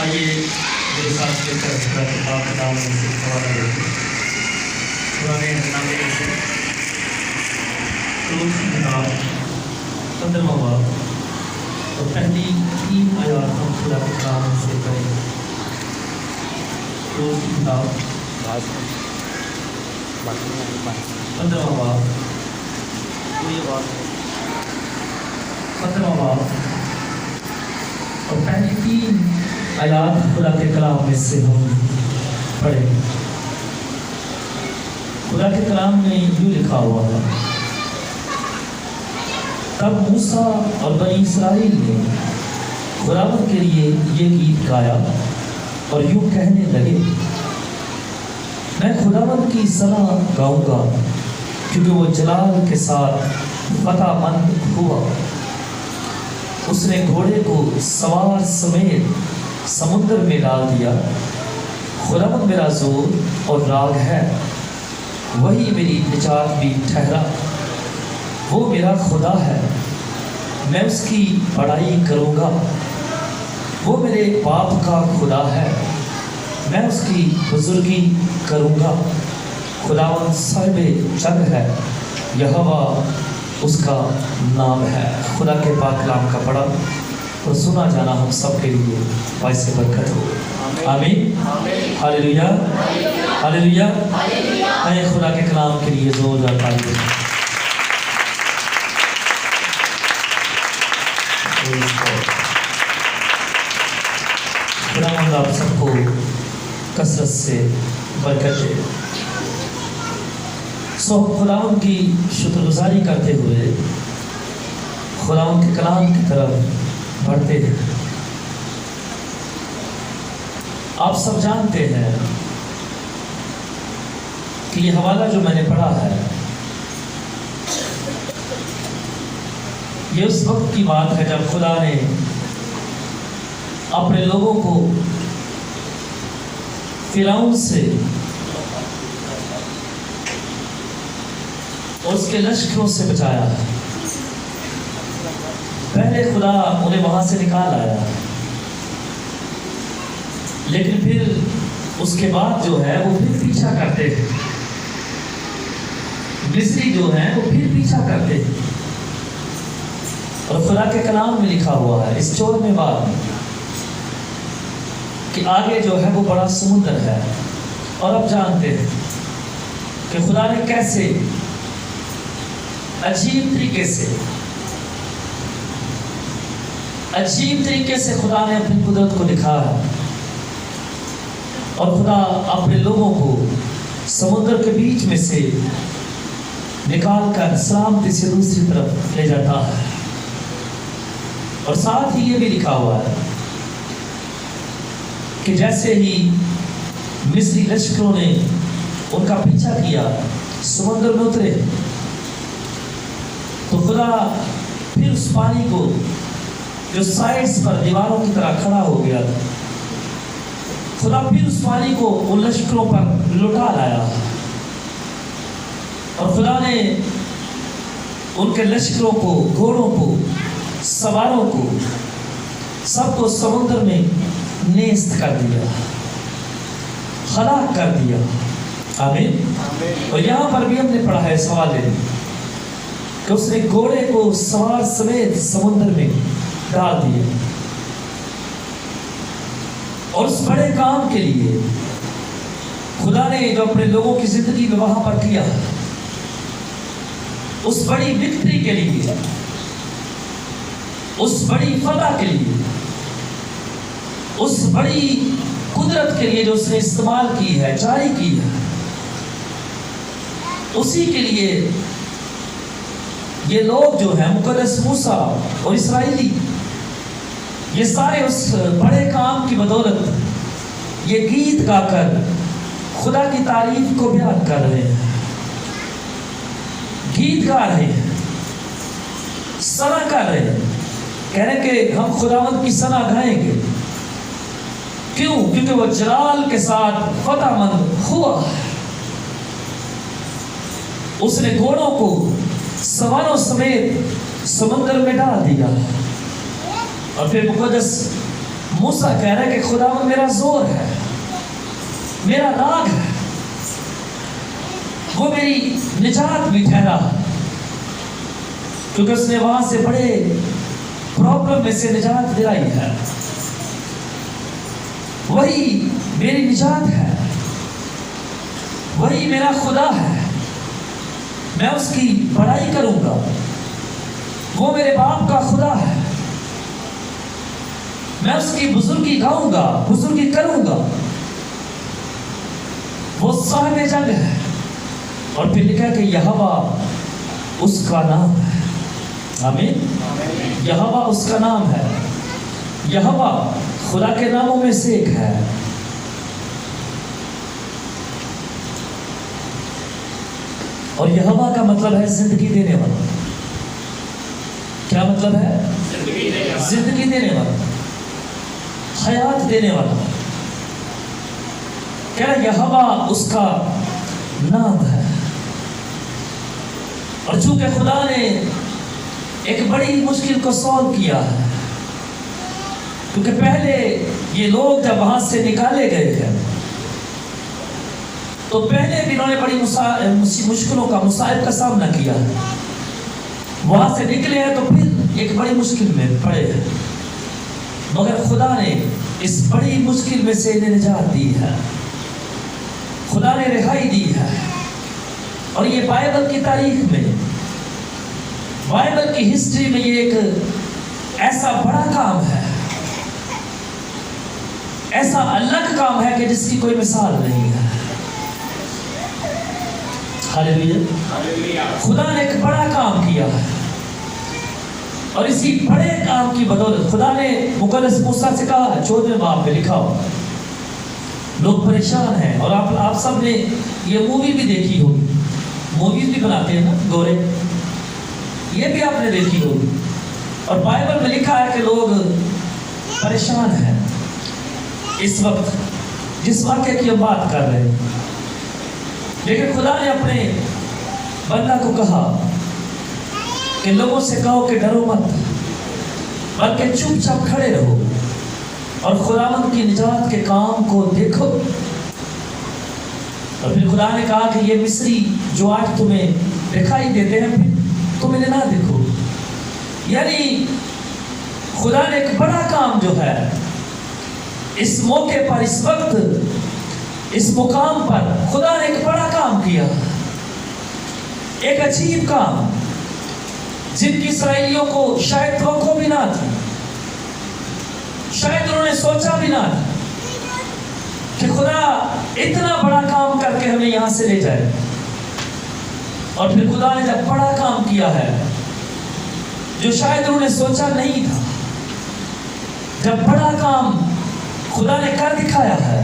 آئیے میرے ساتھ مل کر خدا کے پاک کلام میں سے سوال دیتے ہیں۔ پرانے نامے میں سے روز کی کتاب 15واں باب اور پہلی 3 آیات ہم خدا کے کلام میں سے پڑھیں گے۔ روز کی کتاب 15واں باب 15واں باب اور پہلی 3 آیات خدا کے کلام میں سے ہم پڑھیں گے۔ خدا کے کلام میں یوں لکھا ہوا ہے، تب موسیٰ اور بنی اسرائیل نے خداوند کے لیے یہ گیت گایا اور یوں کہنے لگے، میں خداوند کی ثنا گاؤں گا کیونکہ وہ جلال کے ساتھ فتح مند ہوا۔ اس نے گھوڑے کو سوار سمیت سمندر میں ڈال دیا۔ خداوند میرا زور اور راگ ہے، وہی میری نجات بھی ٹھہرا۔ وہ میرا خدا ہے، میں اس کی بڑائی کروں گا۔ وہ میرے باپ کا خدا ہے، میں اس کی بزرگی کروں گا۔ خداوند صاحب جنگ ہے، یہوہ اس کا نام ہے۔ خدا کے پاک کلام کا پڑھا اور سنا جانا ہم سب کے لیے باعث برکت ہو۔ آمین، ہاللیلویہ، ہاللیلویہ۔ میں خدا کے کلام کے لیے زوردار تالی دیں۔ خداوند آپ سب کو کثرت سے برکت دے۔ سو خداوند کی شکر گزاری کرتے ہوئے خداوند کے کلام کی طرف بڑھتے ہیں۔ آپ سب جانتے ہیں کہ یہ حوالہ جو میں نے پڑھا ہے یہ اس وقت کی بات ہے جب خدا نے اپنے لوگوں کو فرعون سے اور اس کے لشکروں سے بچایا ہے۔ پہلے خدا انہیں وہاں سے نکال آیا، لیکن پھر اس کے بعد جو ہے وہ پھر پیچھا کرتے ہیں۔ مصری جو ہیں وہ پھر پیچھا کرتے ہیں، اور خدا کے کلام میں لکھا ہوا ہے اس 14ویں باب کہ آگے جو ہے وہ بڑا سمندر ہے۔ اور اب جانتے ہیں کہ خدا نے کیسے عجیب طریقے سے خدا نے اپنی قدرت کو دکھایا، اور خدا اپنے لوگوں کو سمندر کے بیچ میں سے نکال کر سلامتی سے دوسری طرف لے جاتا ہے۔ اور ساتھ ہی یہ بھی لکھا ہوا ہے کہ جیسے ہی مصری لشکروں نے ان کا پیچھا کیا، سمندر میں اترے، تو خدا پھر اس پانی کو جو سائڈز پر دیواروں کی طرح کھڑا ہو گیا، خدا پھر اس پانی کو ان لشکروں پر لٹا لایا، اور خدا نے ان کے لشکروں کو، گھوڑوں کو، سواروں کو، سب کو سمندر میں نیست کر دیا، ہلاک کر دیا۔ آمین۔ اور یہاں پر بھی ہم نے پڑھا ہے اس حوالے میں کہ اس نے گھوڑے کو سوار سمیت سمندر میں ڈال دیا، اور اس بڑے کام کے لیے خدا نے جو اپنے لوگوں کی زندگی میں وہاں پر کیا، اس بڑی وکٹری کے لیے، اس بڑی فتح کے لیے، اس بڑی قدرت کے لیے جو اس نے استعمال کی ہے، جاری کی ہے، اسی کے لیے یہ لوگ جو ہیں مقدس موسیٰ اور اسرائیلی، یہ سارے اس بڑے کام کی بدولت یہ گیت گا کر خدا کی تعریف کو بیان کر رہے ہیں، گیت گا رہے ہیں، ثنا کر رہے ہیں، کہہ رہے ہیں کہ ہم خداوند کی ثنا گائیں گے۔ کیوں؟ کیونکہ وہ جلال کے ساتھ فتح مند ہوا۔ اس نے گھوڑوں کو سواروں سمیت سمندر میں ڈال دیا، اور پھر مقدس موسیٰ کہہ رہا ہے کہ خداوند میرا زور ہے، میرا راگ ہے، وہ میری نجات بھی ٹھہرا، کیونکہ اس نے وہاں سے بڑے پرابلم میں سے نجات دلائی ہے، وہی میری نجات ہے، وہی میرا خدا ہے، میں اس کی بڑائی کروں گا، وہ میرے باپ کا خدا ہے، میں اس کی بزرگی گاؤں گا، بزرگی کروں گا، وہ صاحب جنگ ہے۔ اور پھر لکھا کہ یہوہ اس کا نام ہے، آمین، یہوہ اس کا نام ہے، یہوہ خدا کے ناموں میں سے ایک ہے۔ اور یہوہ کا مطلب ہے زندگی دینے والا۔ کیا مطلب ہے؟ زندگی دینے والا، حیات دینے والا۔ کہہ رہا یہوہ اس کا نام ہے۔ اور چونکہ خدا نے ایک بڑی مشکل کو سولو کیا ہے، کیونکہ پہلے یہ لوگ جب وہاں سے نکالے گئے تھے تو پہلے بھی انہوں نے بڑی مشکلوں کا مصائب کا سامنا کیا ہے، وہاں سے نکلے ہیں تو پھر ایک بڑی مشکل میں پڑے ہیں، مگر خدا نے اس بڑی مشکل میں سے انہیں نجات دی ہے، خدا نے رہائی دی ہے۔ اور یہ بائبل کی تاریخ میں، بائبل کی ہسٹری میں یہ ایک ایسا بڑا کام ہے، ایسا الگ کام ہے کہ جس کی کوئی مثال نہیں ہے۔ ہاللیلویا، خدا نے ایک بڑا کام کیا ہے، اور اسی بڑے کام کی بدولت خدا نے مقدس موسیٰ سے کہا، 14ویں باب میں لکھا ہو، لوگ پریشان ہیں، اور آپ سب نے یہ مووی بھی دیکھی ہوگی، موویز بھی بناتے ہیں نا گورے، یہ بھی آپ نے دیکھی ہوگی، اور بائبل میں لکھا ہے کہ لوگ پریشان ہیں اس وقت جس واقعے کی ہم بات کر رہے ہیں، لیکن خدا نے اپنے بندہ کو کہا کہ لوگوں سے کہو کہ ڈرو مت، بلکہ چپ چاپ کھڑے رہو اور خداوند کی نجات کے کام کو دیکھو۔ اور پھر خدا نے کہا کہ یہ مصری جو آج تمہیں دکھائی دیتے ہیں پھر تم انہیں نہ دیکھو، یعنی خدا نے ایک بڑا کام جو ہے اس موقع پر، اس وقت، اس مقام پر خدا نے ایک بڑا کام کیا، ایک عجیب کام جن کی اسرائیلیوں کو شاید توقع بھی نہ تھی، شاید انہوں نے سوچا بھی نہ تھا کہ خدا اتنا بڑا کام کر کے ہمیں یہاں سے لے جائے۔ اور پھر خدا نے جب بڑا کام کیا ہے جو شاید انہوں نے سوچا نہیں تھا، جب بڑا کام خدا نے کر دکھایا ہے،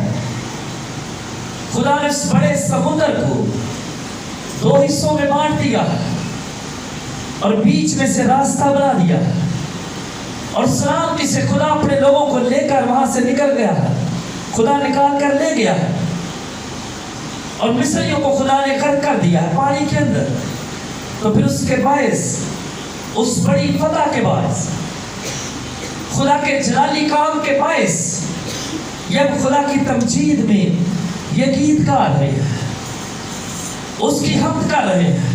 خدا نے اس بڑے سمندر کو 2 حصوں میں بانٹ دیا ہے اور بیچ میں سے راستہ بنا دیا ہے، اور سلامتی سے خدا اپنے لوگوں کو لے کر وہاں سے نکل گیا ہے، خدا نکال کر لے گیا ہے، اور مصریوں کو خدا نے غرق کر دیا ہے پانی کے اندر۔ تو پھر اس کے باعث، اس بڑی فتح کے باعث، خدا کے جلالی کام کے باعث، یہ خدا کی تمجید میں یہ گیت گا رہے ہیں، اس کی حمد کر رہے ہیں،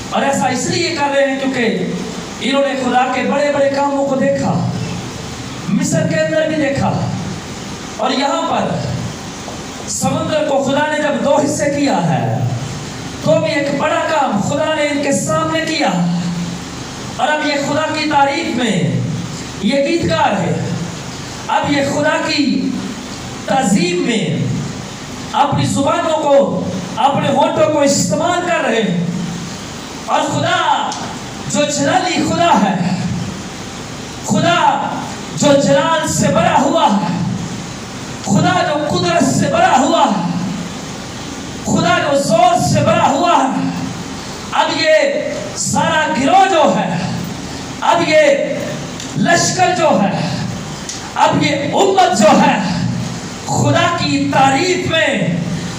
اور ایسا اس لیے کر رہے ہیں کیونکہ انہوں نے خدا کے بڑے بڑے کاموں کو دیکھا، مصر کے اندر بھی دیکھا، اور یہاں پر سمندر کو خدا نے جب 2 حصے کیا ہے تو بھی ایک بڑا کام خدا نے ان کے سامنے کیا، اور اب یہ خدا کی تعریف میں یہ گیت گا رہے ہیں، اب یہ خدا کی تعظیم میں اپنی زبانوں کو، اپنے ہونٹوں کو استعمال کر رہے ہیں، اور خدا جو جلالی خدا ہے، خدا جو جلال سے بڑا ہوا ہے، خدا جو قدرت سے بڑا ہوا ہے، خدا جو زور سے بڑا ہوا ہے، اب یہ سارا گروہ جو ہے، اب یہ لشکر جو ہے، اب یہ امت جو ہے، خدا کی تعریف میں،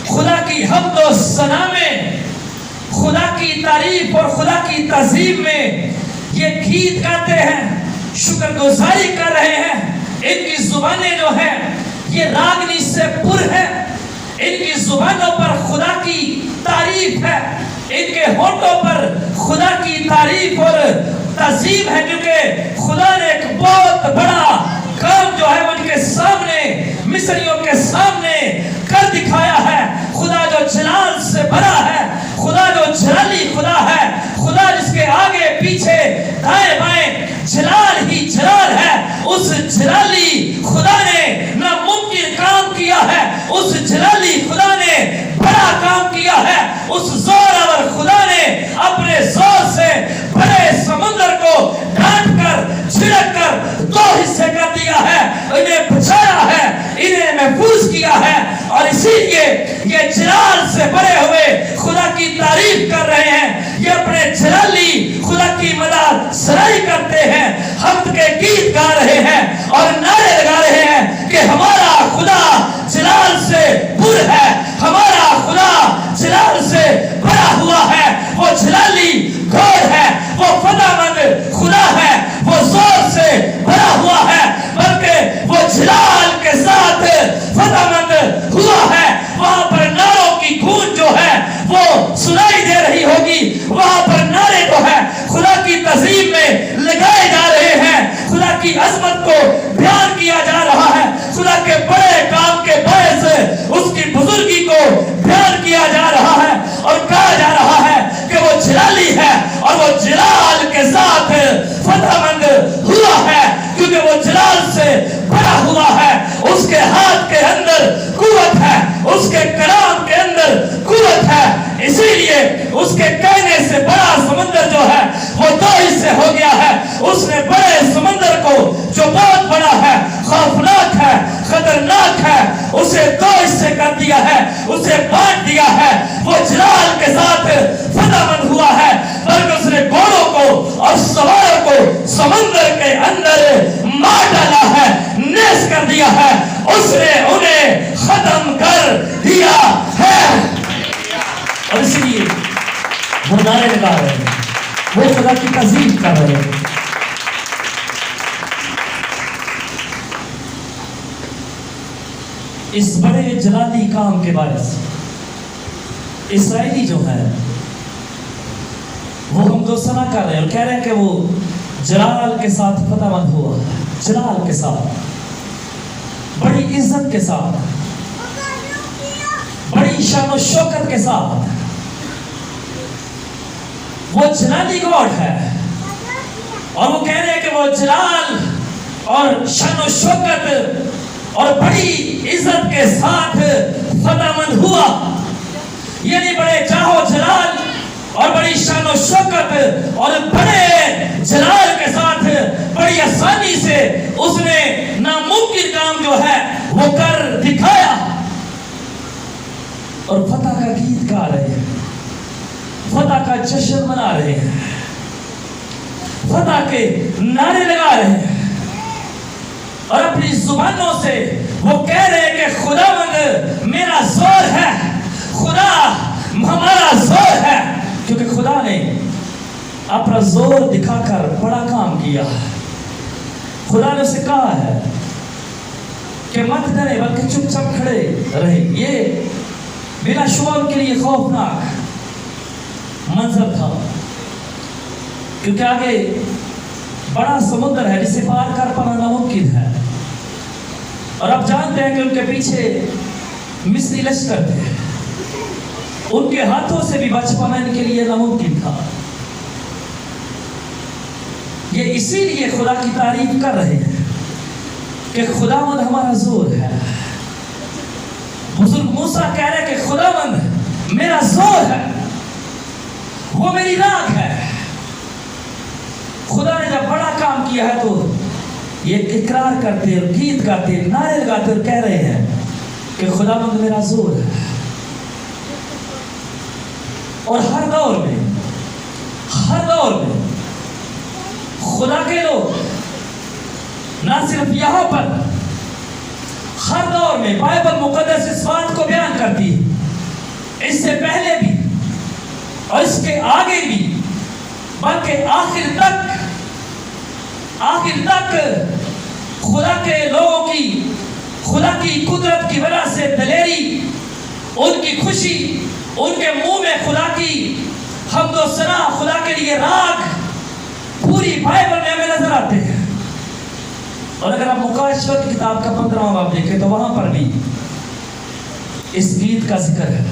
خدا کی حمد و ثنا میں، خدا کی تعریف اور خدا کی تعظیم میں یہ گیت گاتے ہیں، شکر گزاری کر رہے ہیں۔ زبانیں جو ہیں یہ راگنی سے پر ہے. ان کی زبانوں پر خدا کی تعریف ہے, ان کے ہونٹوں پر خدا کی تعریف اور تعظیم ہے, کیونکہ خدا نے ایک بہت بڑا کام جو ہے ان کے سامنے, مصریوں کے سامنے کر دکھایا ہے. خدا جو جلال سے بھرا ہے, خدا جو جلالی خدا ہے, خدا جس کے آگے پیچھے دائیں بائیں جلال ہی جلال ہے, اس جلالی خدا نے ناممکن کام کیا ہے, اس جلالی خدا نے بڑا کام کیا ہے, اس زورآور خدا نے اپنے زور سے بڑے سمندر کو ڈانٹ کر چھڑک کر دو حصے کر دیا ہے, انہیں بچایا ہے, انہیں محفوظ کیا ہے. اور اسی لیے یہ جلال سے بھرے ہوئے خدا کی تعریف کر رہے ہیں, یہ اپنے جلالی خدا کی مدح سرائی کرتے ہیں, حمد کے گیت گا رہے ہیں اور نعرے لگا رہے ہیں کہ ہمارا خدا جلال سے پر ہے, ہمارا خدا جلال سے بھرا ہوا ہے, وہ جلالی گھوڑ ہے, وہ فتح مند خدا ہے, وہ زور سے بھرا ہوا ہے, بلکہ وہ جلال کے ساتھ فتح مند ہوا ہے. وہاں پر نعروں کی گونج جو ہے وہ سنائی دے رہی ہوگی, وہاں پر نعرے جو ہے خدا کی تعظیم میں لگائے جا رہے ہیں, خدا کی عظمت کو بیان کیا جا رہا ہے, خدا کے بڑے کام کے باعث اس کی بزرگی کو بیان کیا جا رہا ہے اور کہا جا رہا ہے کہ وہ جلالی ہے اور وہ جلال کے ساتھ فتح مند ہوا ہے, کیونکہ وہ جلال سے بڑا ہوا ہے. اس کے ہاتھ کے اندر قوت ہے, اس کے کلام کے اندر قوت ہے, اسی لیے اس کے کہنے سے بڑا سمندر جو ہے وہ دو حصے ہو گیا ہے. اس نے بڑے سمندر کو جو بہت بڑا ہے, خوفناک ہے, خطرناک ہے, اسے دو حصے کر دیا ہے, اسے بانٹ دیا ہے. وہ جلال کے ساتھ فتح مند ہوا ہے, بلکہ اس نے گھوڑوں کو اور سواروں کو سمندر کے اندر مار ڈالا ہے, نیز کر دیا ہے, اس نے انہیں ختم کر دیا ہے. اور اس لیے وہ نعرے لگا رہے ہیں, وہ خدا کی تعظیم کر رہے ہیں. اس بڑے جلالی کام کے باعث اسرائیلی جو ہے وہ حمد و ثنا کر رہے ہیں اور کہہ رہے ہیں کہ وہ جلال کے ساتھ فتح مند ہوا, جلال کے ساتھ, بڑی عزت کے ساتھ, بڑی شان و شوکت کے ساتھ. وہ جلالی گاڈ ہے اور وہ کہہ رہے ہیں کہ وہ جلال اور شان و شوکت اور بڑی عزت کے ساتھ فتح مند ہوا, یعنی بڑے جاہو جلال اور بڑی شان و شوکت اور بڑے جلال کے ساتھ بڑی آسانی سے اس نے ناممکن کام جو ہے وہ کر دکھایا. اور فتح کا گیت گا رہے ہیں, فتح کا جشن منا رہے ہیں, فتح کے نعرے لگا رہے ہیں اور اپنی زبانوں سے وہ کہہ رہے ہیں کہ خداوند میرا زور ہے, خدا ہمارا زور ہے, کیونکہ خدا نے اپنا زور دکھا کر بڑا کام کیا. خدا نے اسے کہا ہے کہ مت ڈرے بلکہ چپ چاپ کھڑے رہے. یہ بلا شبہ ان کے لیے خوفناک منظر تھا, کیونکہ آگے بڑا سمندر ہے جسے پار کر پانا ناممکن ہے, اور آپ جانتے ہیں کہ ان کے پیچھے مصری لشکر تھے, ان کے ہاتھوں سے بھی بچ پانا ان کے لیے ناممکن تھا. یہ اسی لیے خدا کی تعریف کر رہے ہیں کہ خداوند ہمارا زور ہے. بزرگ موسیٰ کہہ رہے کہ خداوند میرا زور ہے, وہ میری راگ ہے. خدا نے جب بڑا کام کیا ہے تو یہ اقرار کرتے اور گیت گاتے نعرے لگاتے اور کہہ رہے ہیں کہ خداوند میرا زور ہے. اور ہر دور میں خدا کے لوگ نہ صرف یہاں پر, ہر دور میں بائبل مقدس اس بات کو بیان کرتی ہے, اس سے پہلے بھی اور اس کے آگے بھی, بلکہ آخر تک خدا کے لوگوں کی خدا کی قدرت کی وجہ سے دلیری، ان کی خوشی، ان کے منہ میں خدا کی حمد و ثنا، خدا کے لیے راگ پوری بائبل میں ہمیں نظر آتے ہیں۔ اور اگر آپ مکاشفہ کی کتاب کا 15واں باب دیکھیں تو وہاں پر بھی اس گیت کا ذکر ہے،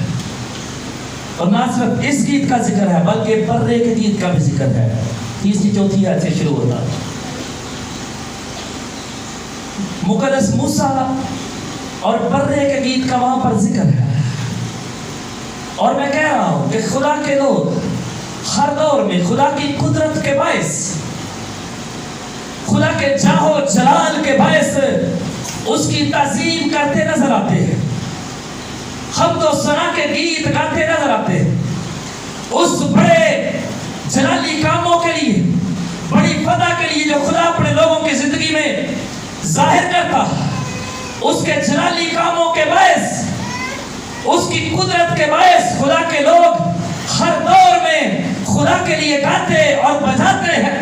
اور نہ صرف اس گیت کا ذکر ہے بلکہ برے کے گیت کا بھی ذکر ہے۔ تیسری چوتھی آیت سے شروع ہوتا ہے۔ مقدس موسیٰ اور برے کے گیت کا وہاں پر ذکر ہے۔ اور میں کہہ رہا ہوں کہ خدا کے لوگ ہر دور میں خدا کی قدرت کے باعث، خدا کے جاہ و جلال کے باعث اس کی تعظیم کرتے نظر آتے ہیں، حمد و ثنا کے گیت گاتے نظر آتے ہیں۔ اس بڑے جلالی کاموں کے لیے، بڑی فتح کے لیے جو خدا اپنے لوگوں کی زندگی میں ظاہر کرتا، اس کے جلالی کاموں کے باعث، اس کی قدرت کے باعث خدا کے لوگ ہر دور میں خدا کے لیے گاتے اور بجاتے ہیں،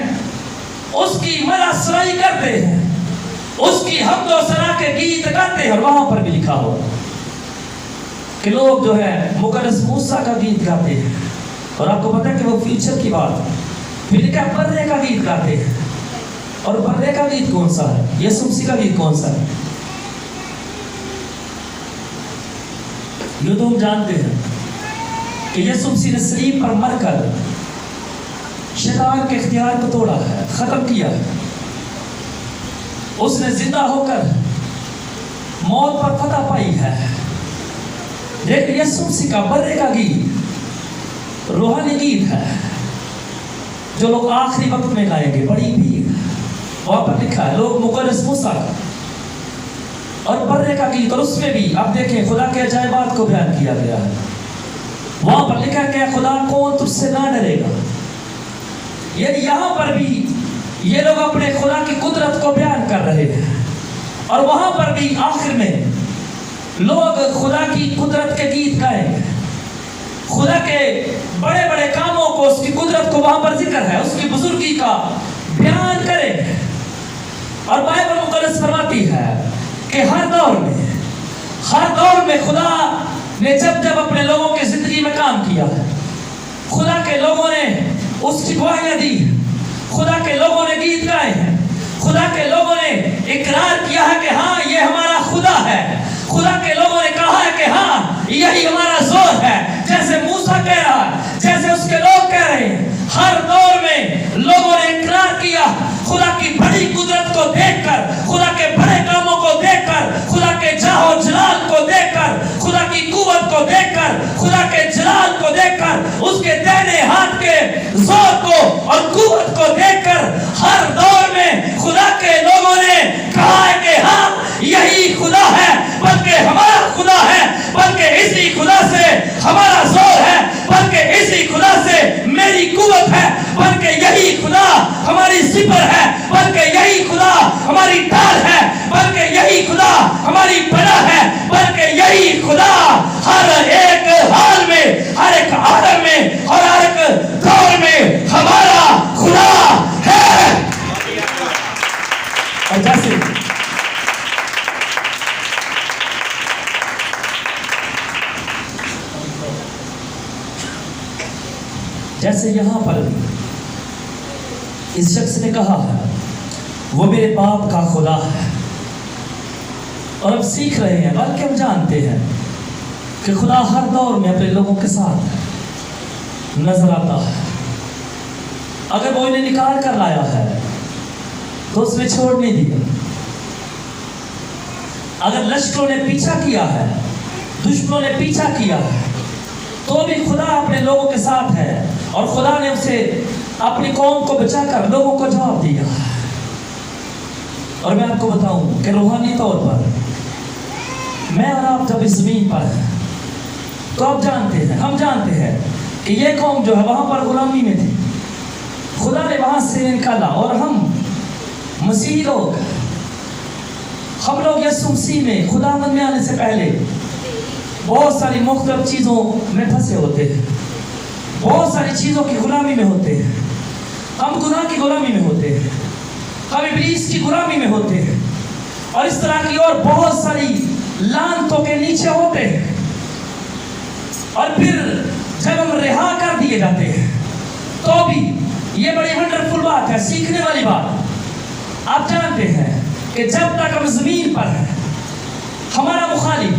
اس کی مدح سرائی کرتے ہیں، اس کی حمد و ثنا کے گیت گاتے ہیں۔ اور وہاں پر بھی لکھا ہو کہ لوگ جو ہے مقدس موسیٰ کا گیت گاتے ہیں، اور آپ کو پتہ ہے کہ وہ فیوچر کی بات ہے۔ پھر لکھا برے کا گیت گاتے ہیں، اور برے کا گیت کون سا ہے؟ یسوع مسیح کا گیت کون سا ہے؟ یہ تو ہم جانتے ہیں کہ یسوع مسیح نے صلیب پر مر کر شیطان کے اختیار کو توڑا ہے، ختم کیا ہے۔ اس نے زندہ ہو کر موت پر فتح پائی ہے۔ لیکن یسوع مسیح کا برے کا گیت روحانی گیت ہے جو لوگ آخری وقت میں گائیں گے، بڑی بھیڑ۔ وہاں پر لکھا ہے لوگ مقدس موسیٰ اور برے کا گیت، اور اس میں بھی آپ دیکھیں خدا کے عجائبات کو بیان کیا گیا ہے۔ وہاں پر لکھا کہ خدا کون تجھ سے نہ ڈرے گا، یعنی یہاں پر بھی یہ لوگ اپنے خدا کی قدرت کو بیان کر رہے ہیں، اور وہاں پر بھی آخر میں لوگ خدا کی قدرت کے گیت گائیں گے، خدا کے بڑے بڑے کاموں کو، اس کی قدرت کو وہاں پر ذکر ہے، اس کی بزرگی کا بیان کریں گے۔ اور بائبل مقدس فرماتی ہے کہ ہر دور میں خدا نے جب اپنے لوگوں کی زندگی میں کام کیا ہے، خدا کے لوگوں نے اس کی گواہیاں دی، خدا کے لوگوں نے گیت گائے ہیں، خدا کے لوگوں نے اقرار کیا ہے کہ ہاں یہ ہمارا خدا ہے، خدا کے لوگوں نے کہا ہے کہ ہاں یہی ہمارا زور ہے، جیسے موسیٰ کہہ رہا ہے، جیسے اس کے لوگ کہہ رہے ہیں۔ ہر دور میں لوگوں نے اقرار کیا، خدا کی بڑی قدرت کو دیکھ کر، خدا کے بڑے کاموں کو دیکھ کر، خدا کے جاہ و جلال کو دیکھ کر، خدا کی قوت کو دیکھ کر، خدا کے جلال کو دیکھ کر، اس کے دائنے ہاتھ کے زور کو اور قوت کو دیکھ کر ہر دور میں خدا کے لوگوں نے کہا ہے کہ ہاں یہی خدا ہے، بلکہ ہمارا خدا ہے، بلکہ اسی خدا سے ہمارا زور ہے، بلکہ اسی خدا سے میری قوت ہے، بلکہ یہی خدا ہماری سپر ہے، بلکہ یہی خدا ہماری ڈال ہے، بلکہ یہی خدا ہماری پناہ ہے، بلکہ یہی خدا ہر ایک حال میں، ہر ایک عالم میں اور ہر ایک دور میں ہمارا خدا ہے۔ اور جیسے یہاں پر اس شخص نے کہا ہے وہ میرے باپ کا خدا ہے، اور اب سیکھ رہے ہیں، بلکہ ہم جانتے ہیں کہ خدا ہر دور میں اپنے لوگوں کے ساتھ نظر آتا ہے۔ اگر وہ انہیں نکال کر لایا ہے تو اس میں چھوڑ نہیں دیا، اگر لشکروں نے پیچھا کیا ہے، دشمنوں نے پیچھا کیا ہے، تو بھی خدا اپنے لوگوں کے ساتھ ہے، اور خدا نے اسے اپنی قوم کو بچا کر لوگوں کو جواب دیا۔ اور میں آپ کو بتاؤں کہ روحانی طور پر میں اور آپ جب اس زمین پر ہیں تو آپ جانتے ہیں، ہم جانتے ہیں کہ یہ قوم جو ہے وہاں پر غلامی میں تھی، خدا نے وہاں سے نکالا، اور ہم مسیحی لوگ، ہم لوگ یسوع مسیح میں خدا مند میں آنے سے پہلے بہت ساری مختلف چیزوں میں پھنسے ہوتے ہیں، بہت ساری چیزوں کی غلامی میں ہوتے ہیں، ہم گناہ کی غلامی میں ہوتے ہیں، ہم ابلیس کی غلامی میں ہوتے ہیں، اور اس طرح کی اور بہت ساری لعنتوں کے نیچے ہوتے ہیں. اور پھر جب ہم رہا کر دیے جاتے ہیں تو بھی یہ بڑی ونڈرفل بات ہے, سیکھنے والی بات. آپ جانتے ہیں کہ جب تک ہم زمین پر ہیں ہمارا مخالف,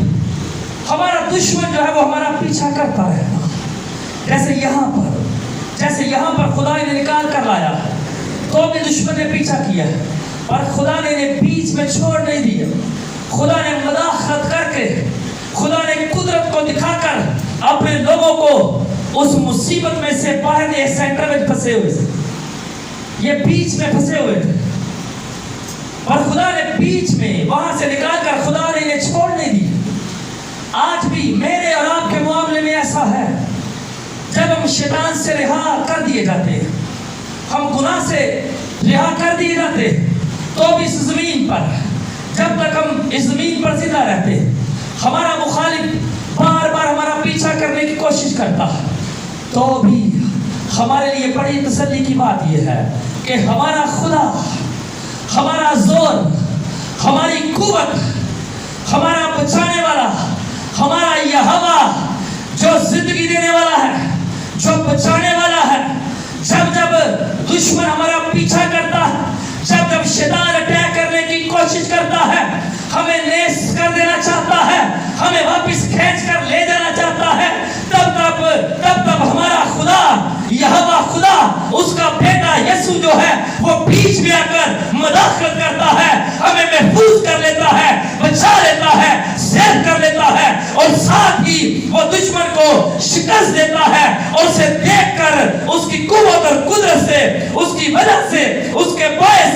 ہمارا دشمن جو ہے وہ ہمارا پیچھا کرتا ہے. جیسے یہاں پر خدا نے نکال کر لایا تو بھی دشمن نے پیچھا کیا, اور خدا نے انہیں بیچ میں چھوڑ نہیں دیا. خدا نے مداخلت کر کے, خدا نے قدرت کو دکھا کر اپنے لوگوں کو اس مصیبت میں سے باہر نے سینٹر میں پھنسے ہوئے تھے, یہ بیچ میں پھنسے ہوئے تھے, اور خدا نے بیچ میں وہاں سے نکال کر خدا نے انہیں چھوڑ نہیں دیا. آج بھی میرے اور آپ کے معاملے میں ایسا ہے, جب ہم شیطان سے رہا کر دیے جاتے ہیں, ہم گناہ سے رہا کر دیے جاتے ہیں, تو بھی اس زمین پر جب تک ہم اس زمین پر زندہ رہتے ہیں ہمارا مخالف بار بار ہمارا پیچھا کرنے کی کوشش کرتا ہے. تو بھی ہمارے لیے بڑی تسلی کی بات یہ ہے کہ ہمارا خدا, ہمارا زور, ہماری قوت, ہمارا بچانے والا, ہمارا یہوہ جو زندگی دینے والا ہے, جو بچانے والا ہے, جب دشمن ہمارا پیچھا کرتا ہے, جب شیطان اٹیک کرنے کی کوشش کرتا ہے, ہمیں نیس کر دینا چاہتا ہے, ہمیں واپس کھینچ کر لے جانا چاہتا ہے, تب ہمارا خدا, یہوہ خدا, اس کا بیٹا یسوع جو ہے وہ بیچ میں آ کر مداخلت کرتا ہے, ہمیں محفوظ کر لیتا ہے, بچا لیتا ہے, سیو کر لیتا ہے, اور ساتھ ہی وہ دشمن کو شکست دیتا ہے. اور اسے دیکھ کر اس کی قوت اور قدرت سے, اس کی وجہ سے, اس کے باعث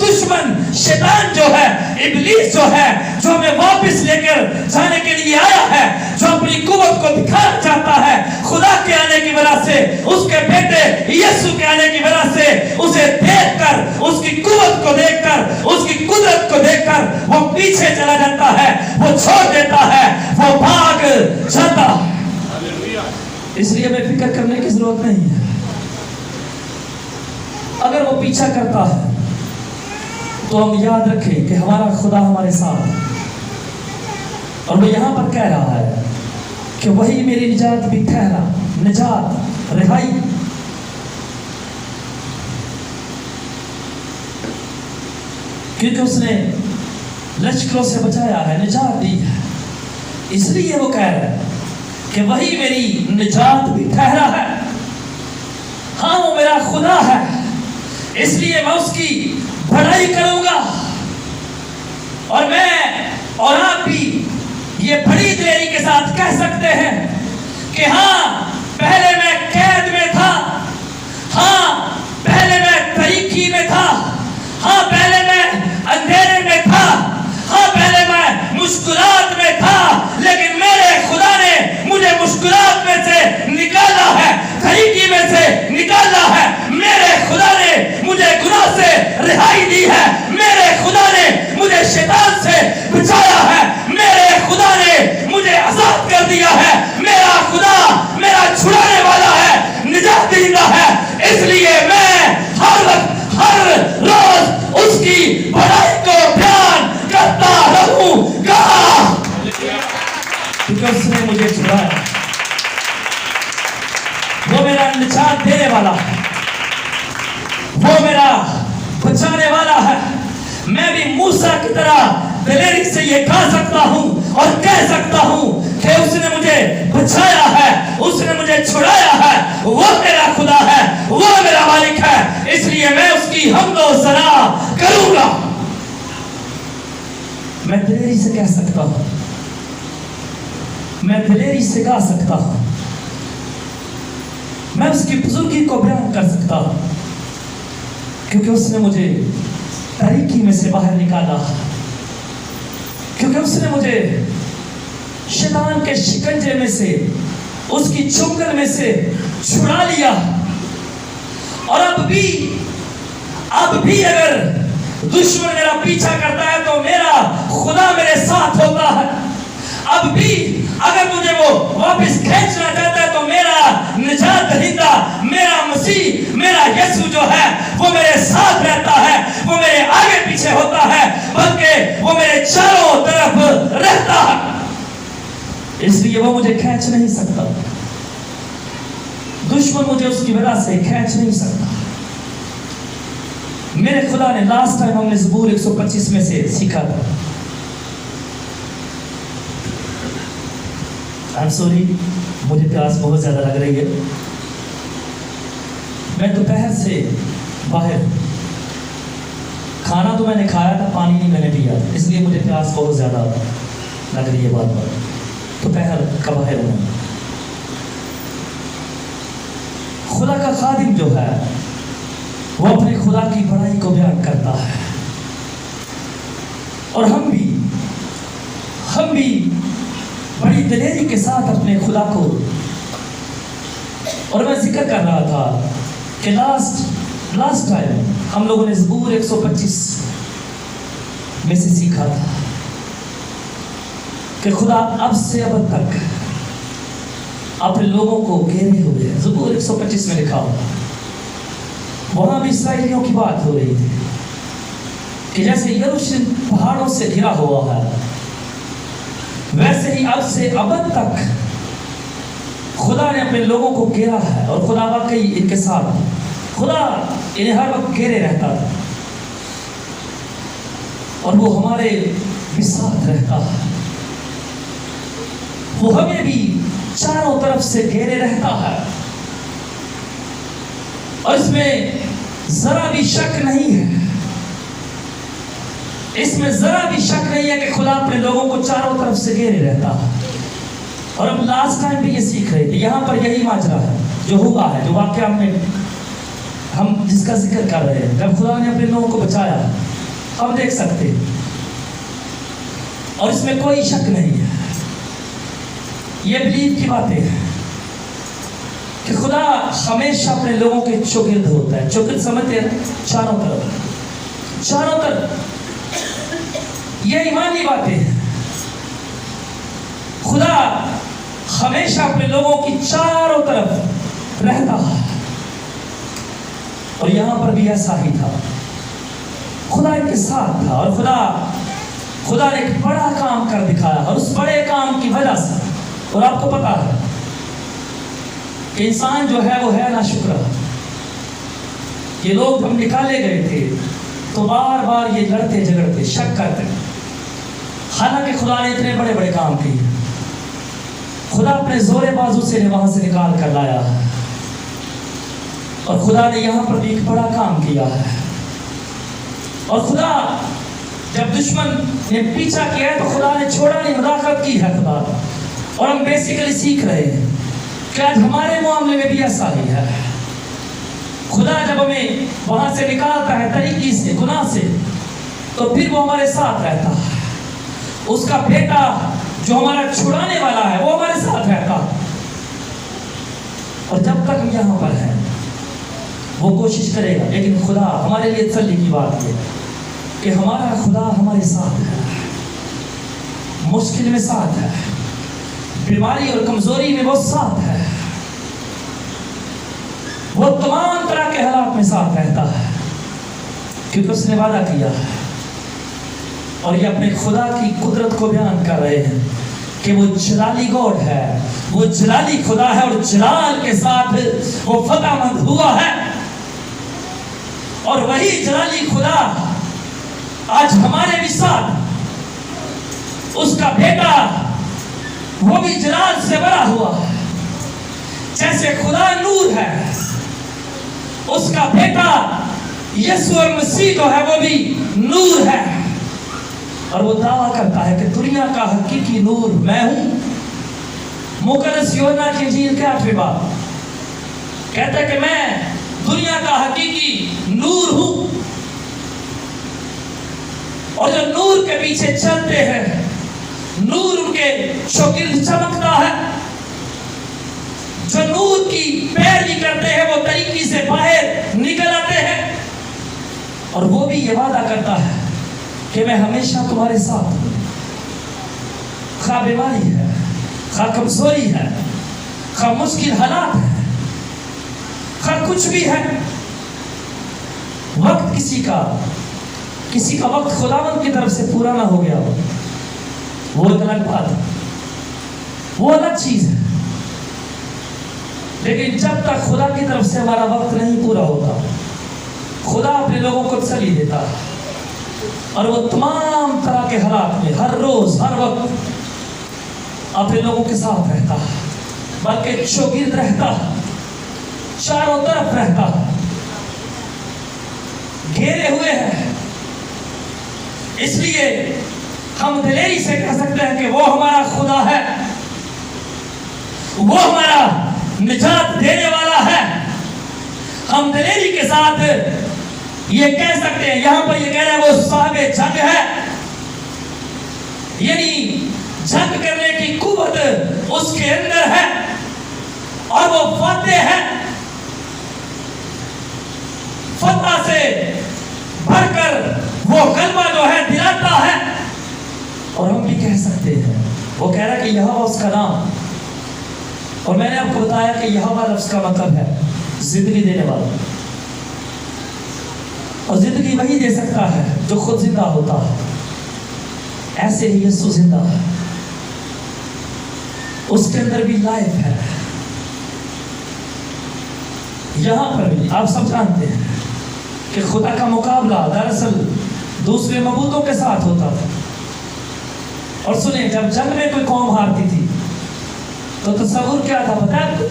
دشمن شیطان جو ہے, ابلیس جو ہے, جو ہمیں واپس لے کر جانے کے لیے آیا ہے, جو اپنی قوت کو دکھانا چاہتا ہے, خدا کے آنے کی وجہ سے, اس کے بیٹے یسوع کے آنے کی وجہ سے, اسے دیکھ کر, اس کی قوت کو دیکھ کر, اس کی قدرت کو دیکھ کر وہ پیچھے چلا جاتا ہے, وہ چھوڑ دیتا ہے, وہ بھاگ جاتا ہے. اس لیے ہمیں فکر کرنے کی ضرورت نہیں ہے. اگر وہ پیچھا کرتا ہے تو ہم یاد رکھیں کہ ہمارا خدا ہمارے ساتھ, اور وہ یہاں پر کہہ رہا ہے کہ وہی میری نجات بھی ٹھہرا, نجات, رہائی. کیونکہ اس نے لشکروں سے بچایا ہے, نجات دی ہے, اس لیے وہ کہہ رہا ہے کہ وہی میری نجات بھی ٹھہرا ہے. ہاں وہ میرا خدا ہے, اس لیے میں اس کی بڑائی کروں گا. اور میں اور آپ بھی یہ بڑی دلیری کے ساتھ کہہ سکتے ہیں کہ ہاں پہلے میں قید میں تھا, ہاں پہلے میں تاریکی میں تھا, ہاں پہلے میں اندھیرے میں تھا, ہاں پہلے میں مشکلات میں تھا, لیکن میرے خدا نے مجھے مشکلات میں سے نکالا ہے, تاریکی میں سے نکالا ہے. میرے خدا نے مجھے گناہ سے رہائی دی ہے, میرے خدا نے مجھے شیطان سے بچایا ہے, میرے خدا نے مجھے آزاد کر دیا ہے. میرا خدا میرا چھڑانے والا ہے, نجات دہندہ ہے. اس لیے میں ہر وقت, ہر روز اس کی بڑائی کو بیان کرتا رہوں گا, کیونکہ اس نے مجھے چھڑایا. وہ میرا نجات دینے والا ہے, وہ میرا بچانے والا ہے. میں بھی موسیٰ کی طرح دلیری سے یہ کہہ سکتا ہوں اور کہہ سکتا ہوں کہ اس نے مجھے بچایا ہے, اس نے مجھے چھڑایا ہے, وہ میرا خدا ہے, وہ میرا مالک ہے. اس لیے میں اس کی حمد و ثنا کروں گا. میں دلیری سے کہہ سکتا ہوں, میں دلیری سے گا سکتا ہوں, میں اس کی بزرگی کو بیان کر سکتا ہوں, کیونکہ اس نے مجھے تاریکی میں سے باہر نکالا, کیونکہ اس نے مجھے شیطان کے شکنجے میں سے, اس کی چنگل میں سے چھڑا لیا. اور اب بھی اگر دشمن میرا پیچھا کرتا ہے تو میرا خدا میرے ساتھ ہوتا ہے. اب بھی اگر مجھے وہ واپس کھینچنا چاہتا ہے تو میرا نجات دہندہ میرا مسیح، میرا یسوع جو ہے وہ میرے ساتھ رہتا ہے، وہ میرے آگے پیچھے ہوتا ہے، بلکہ وہ میرے چاروں طرف رہتا ہے، اس لیے وہ مجھے کھینچ نہیں سکتا، دشمن مجھے اس کی وجہ سے کھینچ نہیں سکتا۔ میرے خدا نے لاسٹ ٹائم ہم نے زبور 125 میں سے سیکھا تھا، I'm sorry مجھے پیاس بہت زیادہ لگ رہی ہے، میں دوپہر سے باہر کھانا تو میں نے کھایا تھا، پانی نہیں میں نے پیا، اس لیے مجھے پیاس بہت زیادہ لگ رہی ہے بار بار، دوپہر کا باہر ہوں۔ خدا کا خادم جو ہے وہ اپنے خدا کی بڑائی کو بیان کرتا ہے، اور ہم بھی بڑی دلیری کے ساتھ اپنے خدا کو، اور میں ذکر کر رہا تھا کہ لاسٹ ٹائم ہم لوگوں نے زبور 125 میں سے سیکھا تھا کہ خدا اب سے اب تک اپنے لوگوں کو گھیرے ہوئے ہے۔ زبور 125 میں لکھا ہوا، وہاں بھی اسرائیلیوں کی بات ہو رہی تھی کہ جیسے یروشلم پہاڑوں سے گھرا ہوا ہے، ویسے ہی اب سے ابد تک خدا نے اپنے لوگوں کو گھیرا ہے، اور خدا واقعی ان کے ساتھ، خدا انہیں ہر وقت گھیرے رہتا تھا، اور وہ ہمارے بھی ساتھ رہتا ہے، وہ ہمیں بھی چاروں طرف سے گھیرے رہتا ہے، اور اس میں ذرا بھی شک نہیں ہے، اس میں ذرا بھی شک نہیں ہے کہ خدا اپنے لوگوں کو چاروں طرف سے گھیرے رہتا ہے۔ اور اب لاسٹ ٹائم بھی یہ سیکھ رہے تھے، یہاں پر یہی ماجرا ہے جو ہوا ہے، جو واقعہ ہم جس کا ذکر کر رہے ہیں، جب خدا نے اپنے لوگوں کو بچایا، ہم دیکھ سکتے ہیں، اور اس میں کوئی شک نہیں ہے، یہ بلیو کی باتیں ہیں کہ خدا ہمیشہ اپنے لوگوں کے چوگرد ہوتا ہے۔ چوگرد سمجھتے ہیں، چاروں طرف، یہ ایمانی باتیں ہیں، خدا ہمیشہ اپنے لوگوں کی چاروں طرف رہتا ہے، اور یہاں پر بھی ایسا ہی تھا، خدا ان کے ساتھ تھا، اور خدا نے ایک بڑا کام کر دکھایا، اور اس بڑے کام کی وجہ سے، اور آپ کو پتا ہے کہ انسان جو ہے وہ ہے ناشکرا، یہ لوگ ہم نکالے گئے تھے تو بار بار یہ لڑتے جھگڑتے شک کرتے، حالانکہ خدا نے اتنے بڑے بڑے کام کیے، خدا اپنے زور بازو سے وہاں سے نکال کر لایا ہے، اور خدا نے یہاں پر بھی ایک بڑا کام کیا ہے، اور خدا جب دشمن نے پیچھا کیا ہے تو خدا نے چھوڑا نہیں، مداخلت کی ہے خدا، اور ہم بیسیکلی سیکھ رہے ہیں کہ آج ہمارے معاملے میں بھی ایسا ہی ہے، خدا جب ہمیں وہاں سے نکالتا ہے طریقے سے، گناہ سے، تو پھر وہ ہمارے ساتھ رہتا ہے، اس کا بیٹا جو ہمارا چھڑانے والا ہے وہ ہمارے ساتھ رہتا، اور جب تک ہم یہاں پر ہیں وہ کوشش کرے گا، لیکن خدا ہمارے لیے تسلی کی بات ہے کہ ہمارا خدا ہمارے ساتھ ہے، مشکل میں ساتھ ہے، بیماری اور کمزوری میں وہ ساتھ ہے، وہ تمام طرح کے حالات میں ساتھ رہتا ہے، کیونکہ اس نے وعدہ کیا ہے، اور یہ اپنے خدا کی قدرت کو بیان کر رہے ہیں کہ وہ جلالی گاڈ ہے، وہ جلالی خدا ہے، اور جلال کے ساتھ وہ فتح مند ہوا ہے، اور وہی جلالی خدا آج ہمارے بھی ساتھ، اس کا بیٹا وہ بھی جلال سے بڑا ہوا ہے، جیسے خدا نور ہے، اس کا بیٹا یسوع مسیح جو ہے وہ بھی نور ہے، اور وہ دعویٰ کرتا ہے کہ دنیا کا حقیقی نور میں ہوں۔ مقدس یوحنا کی انجیل کے 8ویں باب کہتا ہے کہ میں دنیا کا حقیقی نور ہوں، اور جو نور کے پیچھے چلتے ہیں نور ان کے شاگرد چمکتا ہے، جو نور کی پیروی کرتے ہیں وہ طریقے سے باہر نکل آتے ہیں، اور وہ بھی یہ وعدہ کرتا ہے کہ میں ہمیشہ تمہارے ساتھ ہوں، خواہ بیماری ہے، خواہ کمزوری ہے، خواہ مشکل حالات ہے، ہر کچھ بھی ہے. وقت کسی کا وقت خداوند کی طرف سے پورا نہ ہو گیا ہو، وہ ایک الگ بات ہے، وہ الگ چیز ہے. لیکن جب تک خدا کی طرف سے ہمارا وقت نہیں پورا ہوتا، خدا اپنے لوگوں کو تسلی دیتا ہے اور وہ تمام طرح کے حالات میں ہر روز ہر وقت اپنے لوگوں کے ساتھ رہتا ہے، بلکہ شاگرد رہتا ہے، چاروں طرف رہتا ہے، گھیرے ہوئے ہیں. اس لیے ہم دلیری سے کہہ سکتے ہیں کہ وہ ہمارا خدا ہے، وہ ہمارا نجات دینے والا ہے. ہم دلیری کے ساتھ یہ کہہ سکتے ہیں، یہاں پر یہ کہہ رہا ہے وہ صاحب جنگ ہے، یعنی جنگ کرنے کی قوت اس کے اندر ہے اور وہ فاتح ہے. فتح سے بڑھ کر وہ غلبہ جو ہے دلاتا ہے. اور ہم بھی کہہ سکتے ہیں، وہ کہہ رہا ہے کہ یہوہ اس کا نام، اور میں نے آپ کو بتایا کہ یہوہ لفظ کا مطلب ہے زندگی دینے والا، اور زندگی وہی دے سکتا ہے جو خود زندہ ہوتا ہے. ایسے ہی یسوع زندہ ہے، اس کے اندر بھی لائف ہے. یہاں پر بھی آپ سب جانتے ہیں کہ خدا کا مقابلہ دراصل دوسرے معبودوں کے ساتھ ہوتا تھا. اور سنیں، جب جنگ میں کوئی قوم ہارتی تھی تو تصور کیا تھا پتہ ہے؟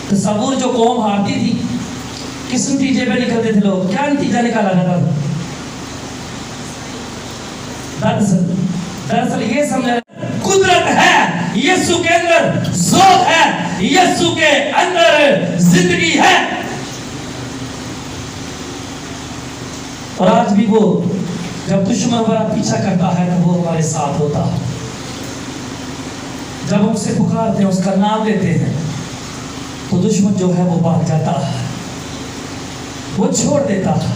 تصور جو قوم ہارتی تھی کس نتیجے پہ نکلتے تھے لوگ؟ کیا نتیجہ نکالا جاتا تھا؟ دراصل یہ سمجھا قدرت ہے یسوع کے اندر، ذوق ہے یسوع کے اندر، زندگی ہے. اور آج بھی وہ جب دشمن ہمارا پیچھا کرتا ہے تو وہ ہمارے ساتھ ہوتا ہے. جب ہم اسے پکارتے ہیں، اس کا نام لیتے ہیں، تو دشمن جو ہے وہ بھاگ جاتا ہے، وہ چھوڑ دیتا ہے،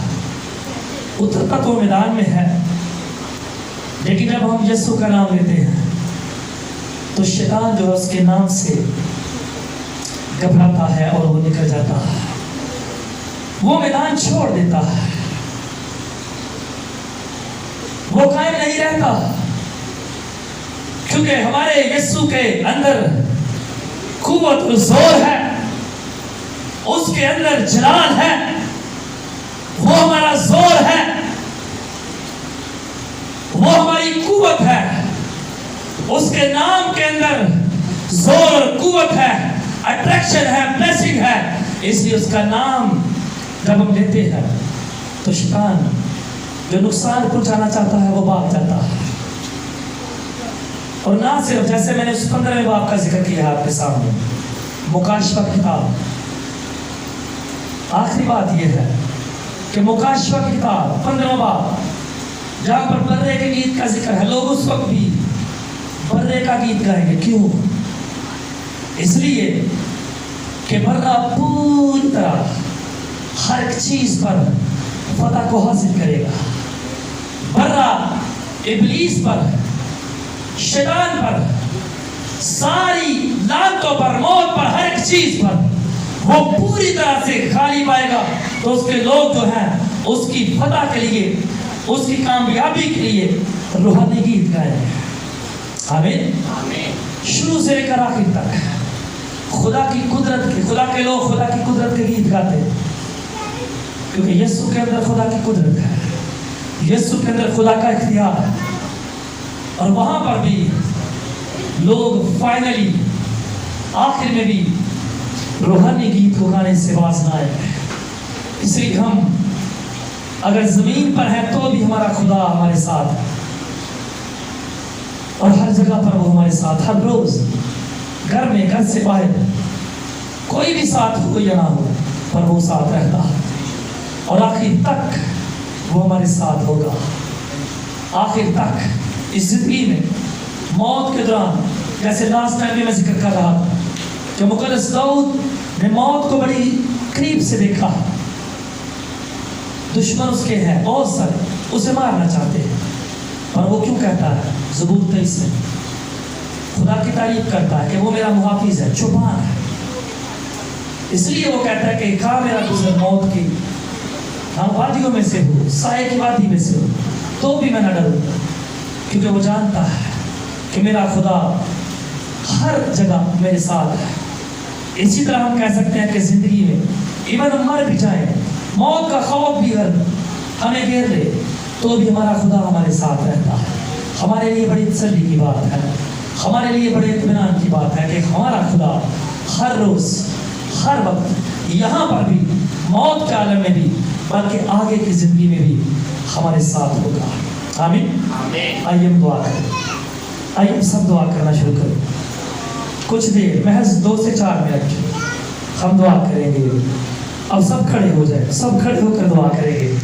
اترتا تو میدان میں ہے. لیکن جب ہم یسوع کا نام لیتے ہیں تو شیطان جو ہے اس کے نام سے گھبراتا ہے اور وہ نکل جاتا ہے، وہ میدان چھوڑ دیتا ہے، وہ قائم نہیں رہتا. کیونکہ ہمارے یسوع کے اندر قوت اور زور ہے، اس کے اندر جلال ہے، وہ ہمارا زور ہے، وہ ہماری قوت ہے. اس کے نام کے اندر زور اور قوت ہے، اٹریکشن ہے، بلیسنگ ہے. اس لیے اس کا نام جب ہم لیتے ہیں تو شیطان جو نقصان پہنچانا چاہتا ہے وہ بھاگ جاتا ہے. اور نہ صرف، جیسے میں نے اس 15ویں باب کا ذکر کیا ہے آپ کے سامنے، مکاشفہ کتاب، آخری بات یہ ہے کہ مکاشفہ کتاب 15واں باب جہاں پر برے کے گیت کا ذکر ہے، لوگ اس وقت بھی برے کا گیت گائیں گے. کیوں؟ اس لیے کہ برہ پوری طرح ہر ایک چیز پر فتح کو حاصل کرے گا. برہ ابلیس پر، شیطان پر، ساری لعنتوں پر، موت پر، ہر ایک چیز پر وہ پوری طرح سے خالی پائے گا. تو اس کے لوگ جو ہیں اس کی فتح کے لیے، اس کی کامیابی کے لیے روحانی گیت گائیں گے. آمین. شروع سے لے کر آخر تک خدا کی قدرت کے، خدا کے لوگ خدا کی قدرت کے گیت گاتے ہیں، کیونکہ یسوع کے اندر خدا کی قدرت ہے، یسوع کے اندر خدا کا اختیار ہے. اور وہاں پر بھی لوگ فائنلی آخر میں بھی روحانی گیت کو گانے سے باز نہ آئے. اس لیے ہم اگر زمین پر ہیں تو بھی ہمارا خدا ہمارے ساتھ ہے، اور ہر جگہ پر وہ ہمارے ساتھ، ہر روز، گھر میں، گھر سے باہر، کوئی بھی ساتھ ہو یا نہ ہو پر وہ ساتھ رہتا ہے. اور آخر تک وہ ہمارے ساتھ ہوگا. آخر تک اس زندگی میں، موت کے دوران، جیسے لاسٹ ٹائم میں ذکر کر رہا تھا کہ مقدس داؤد نے موت کو بڑی قریب سے دیکھا. دشمن اس کے ہیں بہت سارے، اسے مارنا چاہتے ہیں، اور وہ کیوں کہتا ہے؟ زبور 23 میں خدا کی تعریف کرتا ہے کہ وہ میرا محافظ ہے، چھپا ہے. اس لیے وہ کہتا ہے کہ کہاں میرا گزر موت کی ہم وادیوں میں سے ہو، سائے کی وادی میں سے ہو، تو بھی میں نہ ڈروں، کیونکہ وہ جانتا ہے کہ میرا خدا ہر جگہ میرے ساتھ ہے۔ اسی طرح ہم کہہ سکتے ہیں کہ زندگی میں ایون ہم مر بھی جائیں، موت کا خوف بھی اگر ہمیں گھیر لے، تو بھی ہمارا خدا ہمارے ساتھ رہتا ہے۔ ہمارے لیے بڑی تسلی کی بات ہے، ہمارے لیے بڑے اطمینان کی بات ہے کہ ہمارا خدا ہر روز ہر وقت یہاں پر بھی، موت کے عالم میں بھی، بلکہ آگے کی زندگی میں بھی ہمارے ساتھ ہوگا۔ آمین۔ آئیے ہم دعا کریں، آئیے ہم سب دعا کرنا شروع کریں۔ کچھ دیر محض 2 سے 4 منٹ ہم دعا کریں گے۔ اب سب کھڑے ہو جائیں، سب کھڑے ہو کر دعا کریں گے۔